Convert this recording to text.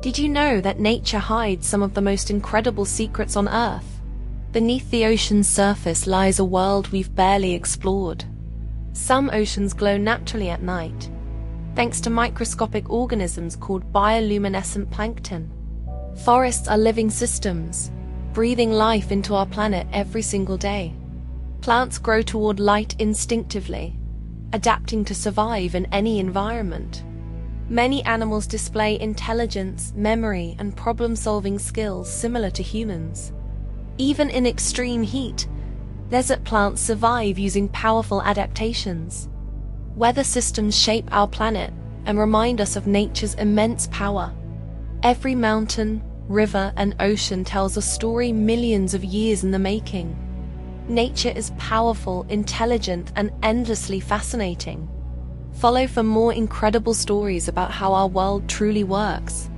Did you know that nature hides some of the most incredible secrets on Earth? Beneath the ocean's surface lies a world we've barely explored. Some oceans glow naturally at night, thanks to microscopic organisms called bioluminescent plankton. Forests are living systems, breathing life into our planet every single day. Plants grow toward light instinctively, adapting to survive in any environment. Many animals display intelligence, memory, and problem-solving skills similar to humans. Even in extreme heat, desert plants survive using powerful adaptations. Weather systems shape our planet and remind us of nature's immense power. Every mountain, river, and ocean tells a story millions of years in the making. Nature is powerful, intelligent, and endlessly fascinating. Follow for more incredible stories about how our world truly works.